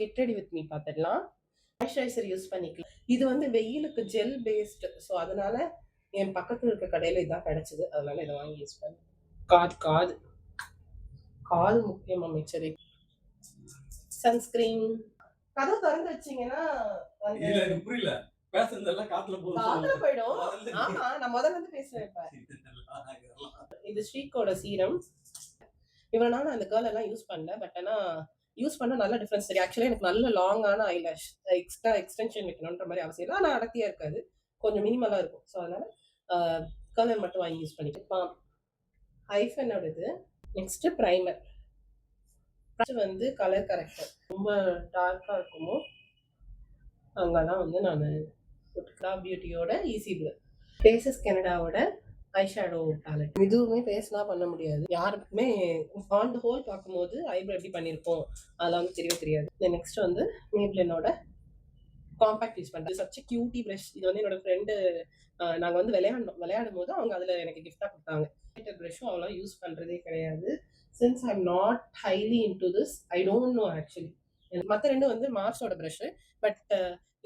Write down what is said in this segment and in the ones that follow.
Get ready with me பார்த்துடலாம். Moisturiser use பண்ணிக்கலாம். இது வந்து வெயிலுக்கு ஜெல் பேஸ்ட். ஸோ அதனால என் பக்கத்துல இருக்க கடையில இதான் கிடைச்சது. அதனால இதை வாங்கி யூஸ் பண்ணேன். காது காது காது முக்கியமா மிச்சரி. சன்ஸ்கிரீன் கதை திறந்து வச்சீங்கன்னா புரியல. பேசுறதெல்லாம் காத்துல போயிடும். ஆமா, நான் முதல்ல இருந்து பேசுறேன். இப்ப இது ஸ்ரீகோட சீரம். இவ்வளவு நாள் அந்த கேர்ள் எல்லாம் யூஸ் பண்ணல. பட் ஆனா யூஸ் பண்ண நல்ல டிஃபரன்ஸ் தெரியும். ஆக்சுவலா எனக்கு நல்ல லாங்கான ஐலாஷ் எக்ஸ்ட்ரா எக்ஸ்டென்ஷன் வைக்கணுன்ற மாதிரி அவசியம் இல்லை. ஆனால் அடர்த்தியா இருக்காது, கொஞ்சம் மினிமலா இருக்கும். ஸோ அதனால கலர் மட்டும் வாங்கி யூஸ் பண்ணிக்கலாம். ஐஃபனோட இது. நெக்ஸ்ட் பிரைமர் வந்து கலர் கரெக்டர். ரொம்ப டார்க்கா இருக்குமோ அங்கெல்லாம் வந்து நான் பியூட்டியோட ஈஸி ப்ளூ, ஃபேஸஸ் கனடாவோட ஐ ஷேடோ பேலட். இதுவுமே ஃபேஸ்லாம் பண்ண முடியாது. யாருக்குமே ஆன் த ஹோல் பார்க்கும்போது ஐப்ரோ எப்படி பண்ணியிருக்கோம் அதெல்லாம் வந்து தெரியவே தெரியாது. நெக்ஸ்ட் வந்து மேப்ளினோட காம்பாக்ட் யூஸ் பண்ணுறது. Such cutie brush. இது வந்து என்னோட ஃப்ரெண்டு நாங்கள் வந்து விளையாடும் போது அவங்க அதில் எனக்கு கிஃப்டாக கொடுத்தாங்க. ப்ரஷும் அவ்வளோ யூஸ் பண்ணுறதே கிடையாது. Since I am not highly into this, I don't know actually. மற்ற ரெண்டும் வந்து மார்ஸோட ப்ரஷ். பட்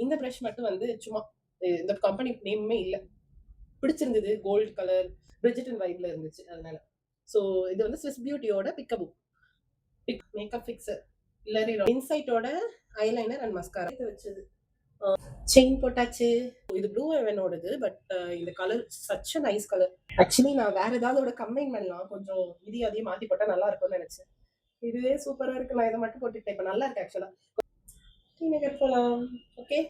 இந்த ப்ரஷ் மட்டும் வந்து சும்மா இந்த கம்பெனி நேமுமே இல்லை, பிடிச்சிருந்தது. கோல்டு கலர் பிரிஜிட்டன் வைப்ல இருந்துச்சு அதனால. ஸோ இது வந்து ஸ்விஸ் பியூட்டியோட பிக்கபு மேக்கப் ஃபிக்ஸர். இல்லரி இன்சைட்டோட ஐலைனர் அண்ட் மஸ்காரா வச்சது. செயின் போட்டாச்சு. இது ப்ளூ ஹெவனோடது. பட் இந்த colour such nice colour. Actually நான் வேற ஏதாவது கம்பைன் பண்ணலாம், கொஞ்சம் இது அதையும் மாத்தி போட்டா நல்லா இருக்கும்னு நினைச்சேன். இதுவே சூப்பரா இருக்கு. நான் இதை மட்டும் போட்டுட்டேன். இப்ப நல்லா இருக்கு ஆக்சுவலா. போலாம். ஓகே.